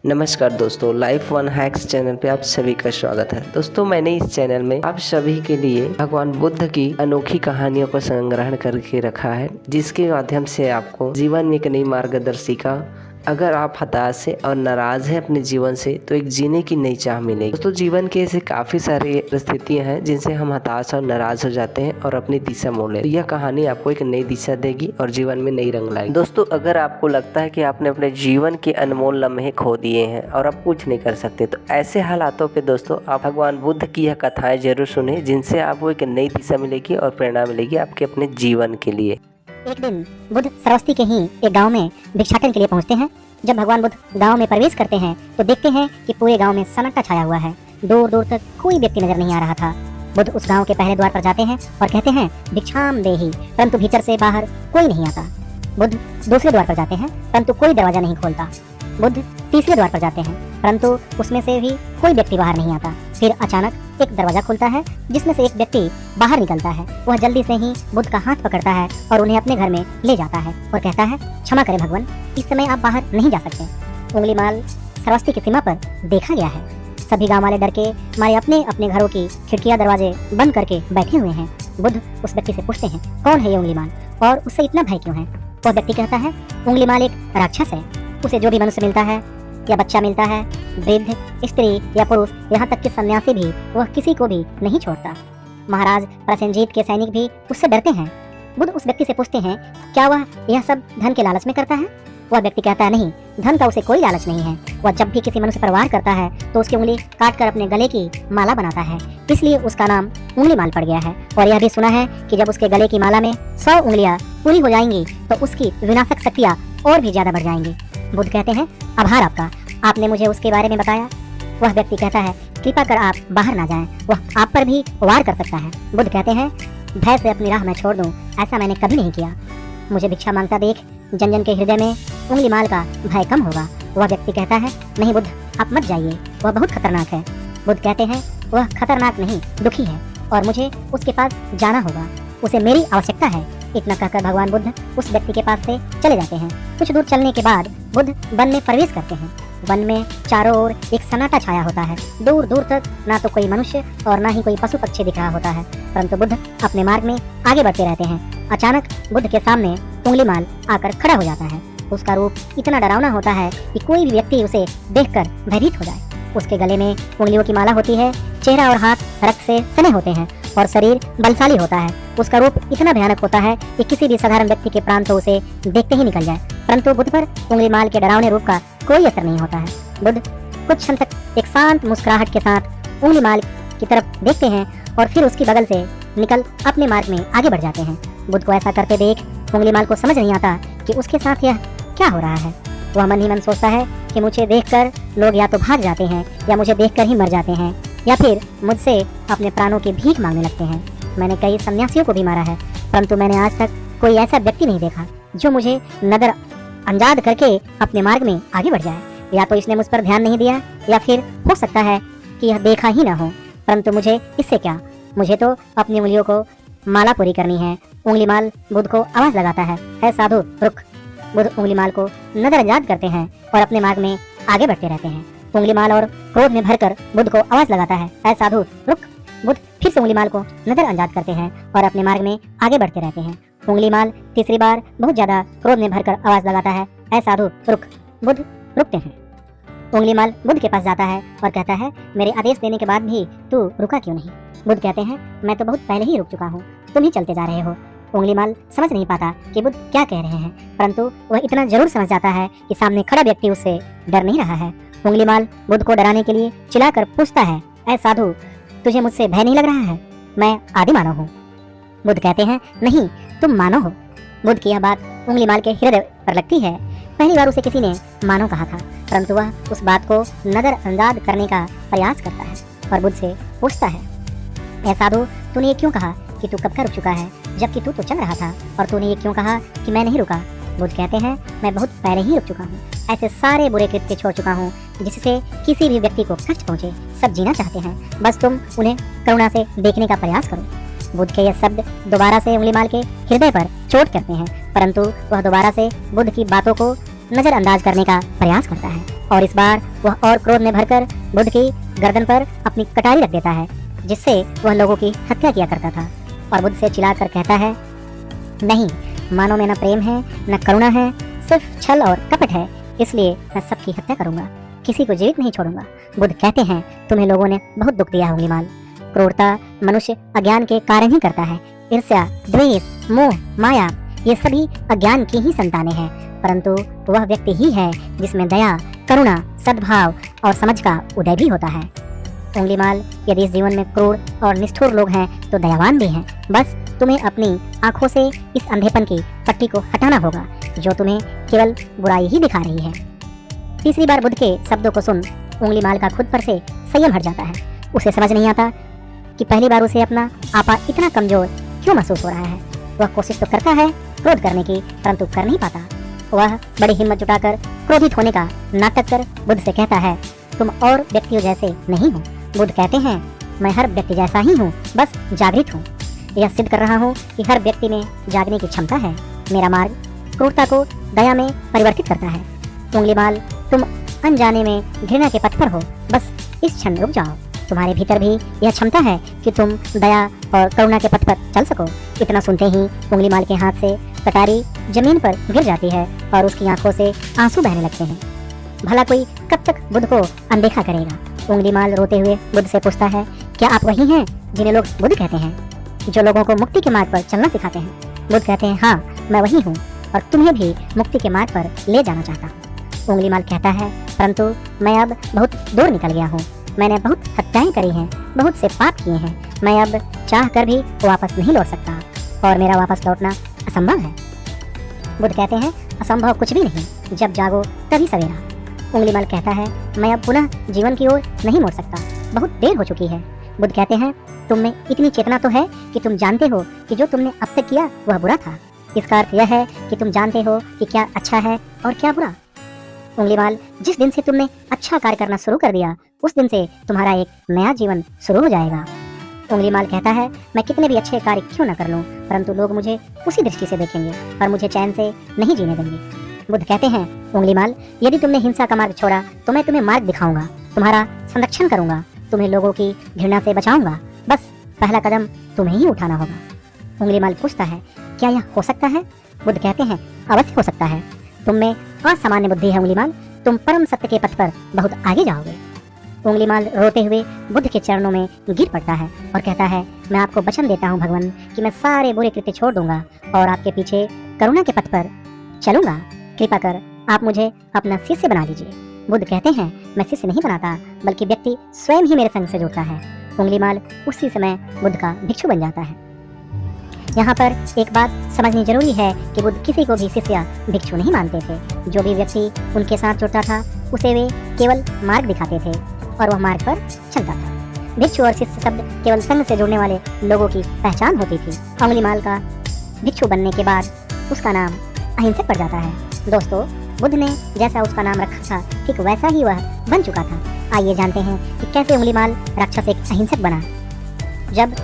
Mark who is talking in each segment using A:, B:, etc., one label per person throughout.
A: नमस्कार दोस्तों, life one hacks channel पे आप सभी का स्वागत है। दोस्तों, मैंने इस चैनल में आप सभी के लिए भगवान बुद्ध की अनोखी कहानियों को संग्रहण करके रखा है, जिसके माध्यम से आपको जीवन में एक नई मार्गदर्शिका, अगर आप हताश है और नाराज है अपने जीवन से, तो एक जीने की नई चाह मिलेगी। दोस्तों, जीवन के ऐसे काफी सारी परिस्थितियां हैं जिनसे हम हताश और नाराज हो जाते हैं और अपनी दिशा मोड़ लेते हैं। यह कहानी आपको एक नई दिशा देगी और जीवन में नई रंग लाएगी। दोस्तों, अगर आपको लगता है कि आपने अपने जीवन के अनमोल लम्हे खो दिए हैं और आप कुछ नहीं कर सकते, तो ऐसे हालातों पे दोस्तों आप भगवान बुद्ध की यह कथाएं जरूर सुने, जिनसे आपको एक नई दिशा मिलेगी और प्रेरणा मिलेगी आपके अपने जीवन के लिए।
B: एक दिन बुद्ध सरस्वती के ही एक गांव में भिक्षाटन के लिए पहुंचते हैं। जब भगवान बुद्ध गांव में प्रवेश करते हैं तो देखते हैं कि पूरे गांव में सन्नाटा छाया हुआ है। दूर दूर तक कोई व्यक्ति नजर नहीं आ रहा था। बुद्ध उस गांव के पहले द्वार पर जाते हैं और कहते हैं भिक्षाम देहि, परंतु भीतर से बाहर कोई नहीं आता। बुद्ध दूसरे द्वार पर जाते हैं परंतु कोई दरवाजा नहीं खोलता। बुद्ध तीसरे द्वार पर जाते हैं परंतु उसमें से भी कोई व्यक्ति बाहर नहीं आता। फिर अचानक एक दरवाजा खुलता है जिसमें से एक व्यक्ति बाहर निकलता है। वह जल्दी से ही बुद्ध का हाथ पकड़ता है और उन्हें अपने घर में ले जाता है और कहता है, क्षमा करें भगवान, इस समय आप बाहर नहीं जा सकते। उंगलीमाल सरस्वती की सीमा पर देखा गया है। सभी गांव वाले डर के मारे अपने अपने घरों की खिड़कियां दरवाजे बंद करके बैठे हुए हैं। बुद्ध उस व्यक्ति से पूछते हैं, कौन है ये उंगलीमाल और उससे इतना भय क्यों है? वह व्यक्ति कहता है, उंगलीमाल एक राक्षस है। उसे जो भी मनुष्य मिलता है या बच्चा मिलता है, वृद्ध, स्त्री या पुरुष, यहाँ तक कि सन्यासी भी, वह किसी को भी नहीं छोड़ता। महाराज प्रसेनजीत के सैनिक भी उससे डरते हैं। बुद्ध उस व्यक्ति से पूछते हैं, क्या वह यह सब धन के लालच में करता है? वह व्यक्ति कहता है, नहीं, धन का उसे कोई लालच नहीं है। वह जब भी किसी मनुष्य पर वार करता है तो उसकी उंगली काट कर अपने गले की माला बनाता है, इसलिए उसका नाम उंगलीमाल पड़ गया है। और यह भी सुना है कि जब उसके गले की माला में 100 उंगलियां पूरी हो जाएंगी तो उसकी विनाशक शक्तियां और भी ज्यादा बढ़ जाएंगी। बुद्ध कहते हैं, आभार आपका, आपने मुझे उसके बारे में बताया। वह व्यक्ति कहता है, कृपा कर आप बाहर ना जाएं, वह आप पर भी वार कर सकता है। बुद्ध कहते हैं, भय से अपनी राह मैं छोड़ दूं, ऐसा मैंने कभी नहीं किया। मुझे भिक्षा मांगता देख जन जन के हृदय में उंगलीमाल का भय कम होगा। वह व्यक्ति कहता है, नहीं बुद्ध, आप मत जाइए, वह बहुत खतरनाक है। बुद्ध कहते हैं, वह खतरनाक नहीं, दुखी है और मुझे उसके पास जाना होगा, उसे मेरी आवश्यकता है। इतना कहकर भगवान बुद्ध उस व्यक्ति के पास से चले जाते हैं। कुछ दूर चलने के बाद बुद्ध वन में प्रवेश करते हैं। वन में चारों ओर एक सन्नाटा छाया होता है। दूर दूर तक ना तो कोई मनुष्य और ना ही कोई पशु पक्षी दिख रहा होता है, परंतु बुद्ध अपने मार्ग में आगे बढ़ते रहते हैं। अचानक बुद्ध के सामने उंगलीमाल आकर खड़ा हो जाता है। उसका रूप इतना डरावना होता है कि कोई भी व्यक्ति उसे देखकर भयभीत हो जाए। उसके गले में उंगलियों की माला होती है, चेहरा और हाथ रक्त से सने होते हैं और शरीर बलशाली होता है। उसका रूप इतना भयानक होता है कि किसी भी साधारण व्यक्ति के प्राण तो उसे देखते ही निकल जाए, परंतु बुद्ध पर उंगलीमाल के डरावने रूप का कोई असर नहीं होता है। बुद्ध कुछ क्षण तक एक शांत मुस्कुराहट के साथ उंगलीमाल की तरफ देखते हैं और फिर उसकी बगल से निकल अपने मार्ग में आगे बढ़ जाते हैं। बुद्ध को ऐसा करते देख उंगलीमाल को समझ नहीं आता कि उसके साथ यह क्या हो रहा है। वह मन ही मन सोचता है कि मुझे देखकर लोग या तो भाग जाते हैं या मुझे देखकर ही मर जाते हैं या फिर मुझसे अपने प्राणों की भीख मांगने लगते हैं। मैंने कई सन्यासियों को भी मारा है, परंतु मैंने आज तक कोई ऐसा व्यक्ति नहीं देखा जो मुझे नजर अंदाज करके अपने मार्ग में आगे बढ़ जाए। या तो इसने मुझ पर ध्यान नहीं दिया या फिर हो सकता है कि यह देखा ही ना हो, परंतु मुझे इससे क्या, मुझे तो अपनी उंगलियों को माला पूरी करनी है। उंगलीमाल बुद्ध को आवाज लगाता है, ऐ साधु रुक। बुद्ध उंगलीमाल को नजरअंदाज करते हैं और अपने मार्ग में आगे बढ़ते रहते हैं। उंगलीमाल और क्रोध में भरकर बुद्ध को आवाज लगाता है, ऐ साधु रुक। बुद्ध फिर से उंगलीमाल को नजरअंदाज करते हैं और अपने मार्ग में आगे बढ़ते रहते हैं। उंगलीमाल तीसरी बार बहुत ज्यादा क्रोध में भरकर आवाज लगाता है, ऐ साधु रुक। बुद्ध रुकते हैं। उंगलीमाल बुद्ध के पास जाता है और कहता है, मेरे आदेश देने के बाद भी तू रुका क्यों नहीं? बुद्ध कहते हैं, मैं तो बहुत पहले ही रुक चुका हूँ, तुम ही चलते जा रहे हो। उंगलीमाल समझ नहीं पाता कि बुद्ध क्या कह रहे हैं, परंतु वह इतना जरूर समझ जाता है कि सामने खड़ा व्यक्ति उससे डर नहीं रहा है। उंगलीमाल बुद्ध को डराने के लिए चिल्लाकर पूछता है, ऐ साधु, तुझे मुझसे भय नहीं लग रहा है? मैं आदि मानव हूँ। बुद्ध कहते हैं, नहीं, तुम मानव हो। बुद्ध की यह बात उंगलीमाल के हृदय पर लगती है। पहली बार उसे किसी ने मानव कहा था, परंतु वह उस बात को नजरअंदाज करने का प्रयास करता है और बुद्ध से पूछता है, ऐ साधु, तूने ये क्यों कहा कि तू कब का रुक चुका है, जबकि तू तो चल रहा था, और तूने ये क्यों कहा कि मैं नहीं रुका? बुद्ध कहते हैं, मैं बहुत पहले ही रुक चुका हूँ। ऐसे सारे बुरे कृत्य छोड़ चुका हूँ जिससे किसी भी व्यक्ति को कष्ट पहुँचे। सब जीना चाहते हैं, बस तुम उन्हें करुणा से देखने का प्रयास करो। बुद्ध के यह शब्द दोबारा से उंगलीमाल के हृदय पर चोट करते हैं, परंतु वह दोबारा से बुद्ध की बातों को नजरअंदाज करने का प्रयास करता है और इस बार वह और क्रोध में भरकर बुद्ध की गर्दन पर अपनी कटारी रख देता है, जिससे वह लोगों की हत्या किया करता था। और बुद्ध से चिल्लाकर कहता है, नहीं, मानव में न प्रेम है न करुणा है, सिर्फ छल और कपट है, इसलिए मैं सबकी हत्या करूंगा, किसी को जीवित नहीं छोड़ूंगा। बुद्ध कहते हैं, तुम्हें लोगों ने बहुत दुख दिया है उंगलीमाल। क्रूरता मनुष्य अज्ञान के कारण ही करता है। ईर्ष्या, द्वेष, मोह, माया, ये सभी अज्ञान की ही संतानें हैं, परंतु वह व्यक्ति ही है जिसमें दया, करुणा, सद्भाव और समझ का उदय भी होता है। उंगलीमाल, यदि इस जीवन में क्रूर और निष्ठुर लोग हैं तो दयावान भी हैं। बस तुम्हें अपनी आंखों से इस अंधेपन की पट्टी को हटाना होगा जो तुम्हें केवल बुराई ही दिखा रही है। तीसरी बार बुद्ध के शब्दों को सुन उंगलीमाल का खुद पर से संयम हट जाता है। उसे समझ नहीं आता कि पहली बार उसे अपना आपा इतना कमजोर क्यों महसूस हो रहा है। वह कोशिश तो करता है क्रोध करने की, परंतु कर नहीं पाता। वह बड़ी हिम्मत जुटाकर क्रोधित होने का नाटक कर बुद्ध से कहता है, तुम और व्यक्तियों जैसे नहीं हो। बुद्ध कहते हैं, मैं हर व्यक्ति जैसा ही हूँ, बस जागृत हूँ। यह सिद्ध कर रहा हूँ कि हर व्यक्ति में जागने की क्षमता है। मेरा मार्ग क्रूरता को दया में परिवर्तित करता है। उंगलीमाल, तुम अनजाने में घृणा के पथ पर हो, बस इस क्षण रुक जाओ। तुम्हारे भीतर भी यह क्षमता है कि तुम दया और करुणा के पथ पर चल सको। इतना सुनते ही उंगलीमाल के हाथ से कटारी जमीन पर गिर जाती है और उसकी आंखों से आंसू बहने लगते हैं। भला कोई कब तक बुद्ध को अनदेखा करेगा। उंगलीमाल रोते हुए बुद्ध से पूछता है, क्या आप वही हैं जिन्हें लोग बुद्ध कहते हैं, जो लोगों को मुक्ति के मार्ग पर चलना सिखाते हैं? बुद्ध कहते हैं, हाँ, मैं वही हूँ और तुम्हें भी मुक्ति के मार्ग पर ले जाना चाहता हूँ। उंगलीमाल कहता है, परंतु मैं अब बहुत दूर निकल गया हूँ। मैंने बहुत हत्याएं करी हैं, बहुत से पाप किए हैं। मैं अब चाह कर भी वापस नहीं लौट सकता और मेरा वापस लौटना असंभव है। बुद्ध कहते हैं, असंभव कुछ भी नहीं, जब जागो तभी सवेरा। उंगलीमाल कहता है, मैं अब पुनः जीवन की ओर नहीं मुड़ सकता, बहुत देर हो चुकी है। बुद्ध कहते हैं, तुम में इतनी चेतना तो है कि तुम जानते हो कि जो तुमने अब तक किया वह बुरा था। इसका अर्थ यह है कि तुम जानते हो कि क्या अच्छा है और क्या बुरा। उंगलीमाल, जिस दिन से तुमने अच्छा कार्य करना शुरू कर दिया, उस दिन से तुम्हारा एक नया जीवन शुरू हो जाएगा। उंगलीमाल कहता है, मैं कितने भी अच्छे कार्य क्यों न कर लूं, परंतु लोग मुझे उसी दृष्टि से देखेंगे और मुझे चैन से नहीं जीने देंगे। बुद्ध कहते हैं, उंगलीमाल, यदि तुमने हिंसा का मार्ग छोड़ा तो मैं तुम्हें मार्ग दिखाऊंगा, तुम्हारा संरक्षण करूंगा, तुम्हें लोगों की घृणा से बचाऊंगा। बस पहला कदम तुम्हें ही उठाना होगा। उंगलीमाल पूछता है, क्या यह हो सकता है? बुद्ध कहते हैं, अवश्य हो सकता है। तुम में असामान्य बुद्धि है उंगलीमाल, तुम परम सत्य के पथ पर बहुत आगे जाओगे। उंगलीमाल रोते हुए बुद्ध के चरणों में गिर पड़ता है और कहता है, मैं आपको वचन देता हूँ भगवान कि मैं सारे बुरे कृत्य छोड़ दूंगा और आपके पीछे करुणा के पथ पर चलूंगा। कृपा कर आप मुझे अपना शिष्य बना लीजिए। बुद्ध कहते हैं, मैं शिष्य नहीं बनाता, बल्कि व्यक्ति स्वयं ही मेरे संग से जुड़ता है। उंगलीमाल उसी समय बुद्ध का भिक्षु बन जाता है। यहाँ पर एक बात समझनी जरूरी है कि बुद्ध किसी को भी शिष्य भिक्षु नहीं मानते थे। जो भी व्यक्ति उनके साथ जुड़ता था उसे वे केवल मार्ग दिखाते थे और वह मार्ग पर चलता था। भिक्षु और शिष्य शब्द केवल संघ से जुड़ने वाले लोगों की पहचान होती थी। उंगलीमाल का भिक्षु बनने के बाद उसका नाम अहिंसक पड़ जाता है। दोस्तों, बुद्ध ने जैसा उसका नाम रखा था ठीक वैसा ही वह बन चुका था। आइए जानते हैं कि कैसे उंगलीमाल राक्षस एक अहिंसक बना। जब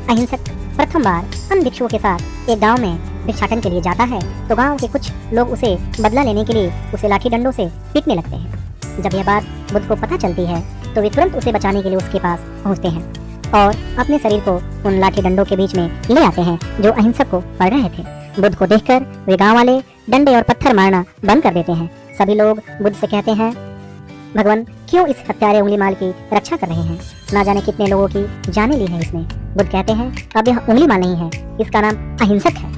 B: अहिंसक प्रथम बार अन्य भिक्षुओं के साथ एक गांव में भिक्षाटन के लिए जाता है तो गांव के कुछ लोग उसे बदला लेने के लिए उसे लाठी डंडों से पीटने लगते हैं। जब यह बात बुद्ध को पता चलती है तो वे तुरंत उसे बचाने के लिए उसके पास पहुंचते हैं और अपने शरीर को उन लाठी डंडों के बीच में ले आते हैं जो अहिंसक को पड़ रहे थे। बुद्ध को देखकर वे गाँव वाले डंडे और पत्थर मारना बंद कर देते हैं। सभी लोग बुद्ध से कहते हैं, भगवान क्यों इस हत्यारे उंगलीमाल की रक्षा कर रहे हैं? ना जाने कितने लोगों की जाने ली है इसने। बुद्ध कहते हैं, अब यह उंगलीमाल नहीं है, इसका नाम अहिंसक है।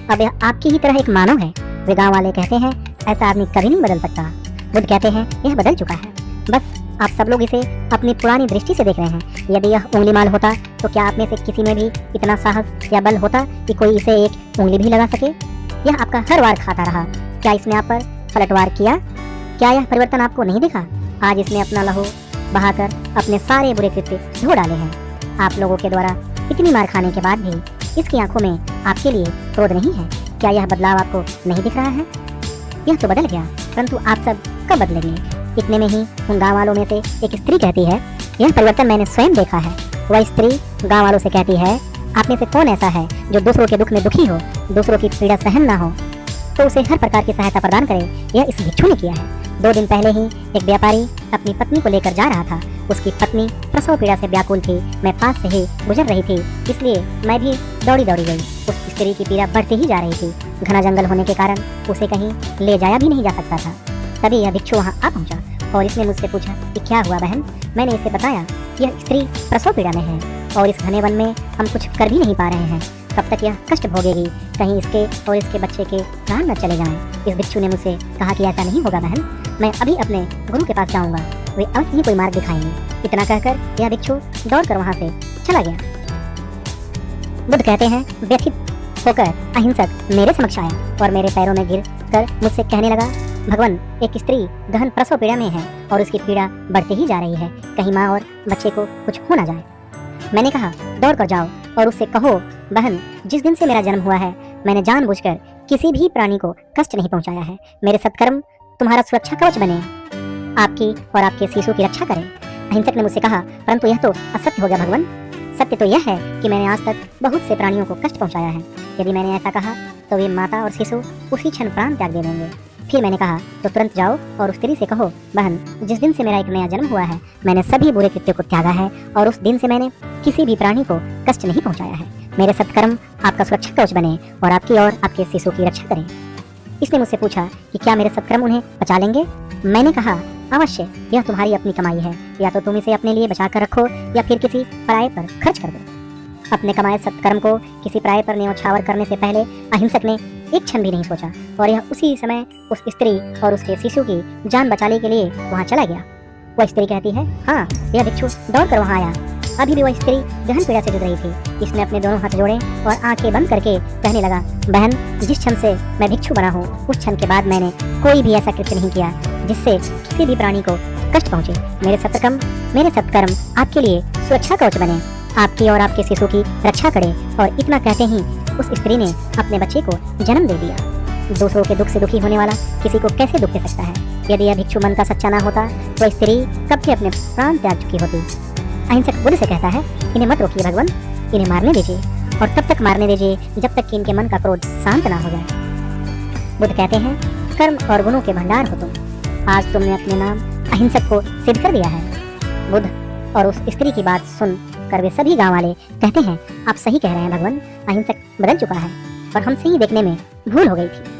B: अब यह आपकी ही तरह एक मानव है। वे गाँव वाले कहते हैं, ऐसा आदमी कभी नहीं बदल सकता। बुद्ध कहते हैं, यह बदल चुका है, बस आप सब लोग इसे अपनी पुरानी दृष्टि से देख रहे हैं। यदि यह उंगलीमाल होता तो क्या आप में से किसी में भी इतना साहस या बल होता कि कोई इसे एक उंगली भी लगा सके? यह आपका हर वार खाता रहा, क्या इसने आप पर पलटवार किया? क्या यह परिवर्तन आपको नहीं दिखा? आज इसने अपना लहू बहाकर अपने सारे बुरे कृत्य धो डाले हैं। आप लोगों के द्वारा इतनी मार खाने के बाद भी इसकी आंखों में आपके लिए क्रोध नहीं है। क्या यह बदलाव आपको नहीं दिख रहा है? यह तो बदल गया, परंतु आप सब कब बदलेंगे? इतने में ही उन गाँव वालों में से एक स्त्री कहती है, यह परिवर्तन मैंने स्वयं देखा है। वह स्त्री गाँव वालों से कहती है, आप में से कौन ऐसा है जो दूसरों के दुख में दुखी हो, दूसरों की पीड़ा सहन ना हो? तो उसे हर प्रकार की सहायता प्रदान करे, यह इस भिक्षु ने किया है। 2 दिन पहले ही एक व्यापारी अपनी पत्नी को लेकर जा रहा था। उसकी पत्नी प्रसव पीड़ा से व्याकुल थी। मैं पास से ही गुजर रही थी, इसलिए मैं भी दौड़ी दौड़ी गई। उस स्त्री की पीड़ा बढ़ती ही जा रही थी। घना जंगल होने के कारण उसे कहीं ले जाया भी नहीं जा सकता था। तभी यह भिक्षु वहाँ आ पहुँचा और इसने मुझसे पूछा कि क्या हुआ बहन। मैंने इसे बताया कि यह स्त्री प्रसव पीड़ा में है और इस घने वन में हम कुछ कर भी नहीं पा रहे हैं। कब तक यह कष्ट भोगेगी, कहीं इसके और इसके बच्चे के प्राण न चले जाएं। इस भिक्षु ने मुझसे कहा कि ऐसा नहीं होगा बहन, मैं अभी अपने गुरु के पास जाऊंगा, वे अवश्य ही कोई मार्ग दिखाएंगे। इतना कहकर यह भिक्षु दौड़कर वहां से चला गया। बुद्ध कहते हैं, व्यथित होकर अहिंसक मेरे समक्ष आया और मेरे पैरों में गिर कर मुझसे कहने लगा, भगवान, एक स्त्री गहन प्रसव पीड़ा में है और उसकी पीड़ा बढ़ती ही जा रही है, कहीं माँ और बच्चे को कुछ हो ना जाए। मैंने कहा, दौड़ कर जाओ और उससे कहो, बहन, जिस दिन से मेरा जन्म हुआ है मैंने जानबूझकर किसी भी प्राणी को कष्ट नहीं पहुंचाया है। मेरे सत्कर्म तुम्हारा सुरक्षा कवच बने, आपकी और आपके शिशु की रक्षा करें। अहिंसक ने मुझसे कहा, परंतु यह तो असत्य हो गया भगवान। सत्य तो यह है कि मैंने आज तक बहुत से प्राणियों को कष्ट पहुंचाया है। यदि मैंने ऐसा कहा तो वे माता और शिशु उसी क्षण प्राण त्याग दे देंगे। फिर मैंने कहा, तो तुरंत जाओ और उस स्त्री से कहो, बहन, जिस दिन से मेरा एक नया जन्म हुआ है मैंने सभी बुरे कृत्यों को त्यागा है और उस दिन से मैंने किसी भी प्राणी को कष्ट नहीं पहुंचाया है। मेरे सत्कर्म आपका सुरक्षा कवच बने और आपकी और आपके शिशु की रक्षा करें। इसने मुझसे पूछा कि क्या मेरे सत्कर्म उन्हें बचा लेंगे। मैंने कहा, अवश्य, यह तुम्हारी अपनी कमाई है, या तो तुम इसे अपने लिए बचा कर रखो या फिर किसी पराये पर खर्च कर दो। अपने कमाए सत्कर्म को किसी पराये पर न्यौछावर करने से पहले अहिंसक ने एक क्षण भी नहीं सोचा और यह उसी समय उस स्त्री और उसके शिशु की जान बचाने के लिए वहाँ चला गया। वह स्त्री कहती है, हाँ, यह भिक्षु दौड़ कर वहाँ आया। अभी भी वह स्त्री गहन पीड़ा से जूझ रही थी। इसने अपने दोनों हाथ जोड़े और आंखें बंद करके कहने लगा, बहन, जिस क्षण से मैं भिक्षु बना हूँ उस क्षण के बाद मैंने कोई भी ऐसा कृत्य नहीं किया जिससे किसी भी प्राणी को कष्ट पहुँचे। मेरे सत्कर्म आपके लिए सुरक्षा कवच बने, आपकी और आपके शिशु की रक्षा करे। और इतना कहते ही उस स्त्री ने अपने बच्चे को जन्म दे दिया। दूसरों के दुख से दुखी होने वाला किसी को कैसे दुख दे सकता है। यदि यह भिक्षु मन का सच्चा ना होता तो स्त्री कब से अपने प्राण त्याग चुकी होती। अहिंसक बुद्ध से कहता है, इन्हें मत रोकिए भगवान, इन्हें मारने दीजिए और तब तक मारने दीजिए जब तक कि इनके मन का क्रोध शांत ना हो जाए। बुद्ध कहते हैं, कर्म और गुणों के भंडार हो तुम। आज तुमने अपने नाम अहिंसक को सिद्ध कर दिया है। बुद्ध और उस स्त्री की बात सुन कर वे सभी गांव वाले कहते हैं, आप सही कह रहे हैं भगवान, अहिंसक बदल चुका है और हमसे ही देखने में भूल हो गई थी।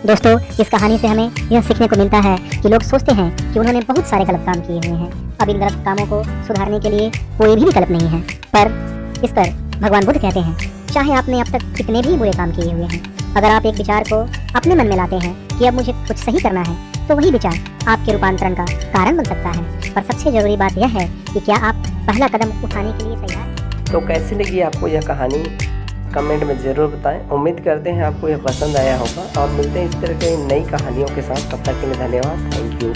B: दोस्तों, इस कहानी से हमें यह सीखने को मिलता है कि लोग सोचते हैं कि उन्होंने बहुत सारे गलत काम किए हुए हैं, अब इन गलत कामों को सुधारने के लिए कोई भी विकल्प नहीं है। पर इस पर भगवान बुद्ध कहते हैं, चाहे आपने अब तक कितने भी बुरे काम किए हुए हैं, अगर आप एक विचार को अपने मन में लाते हैं कि अब मुझे कुछ सही करना है, तो वही विचार आपके रूपांतरण का कारण बन सकता है। पर सबसे जरूरी बात यह है कि क्या आप पहला कदम उठाने के लिए तैयार हैं।
A: तो कैसी लगी आपको यह कहानी, कमेंट में ज़रूर बताएं। उम्मीद करते हैं आपको यह पसंद आया होगा और मिलते हैं इस तरह की नई कहानियों के साथ। तब तक के लिए धन्यवाद, थैंक यू।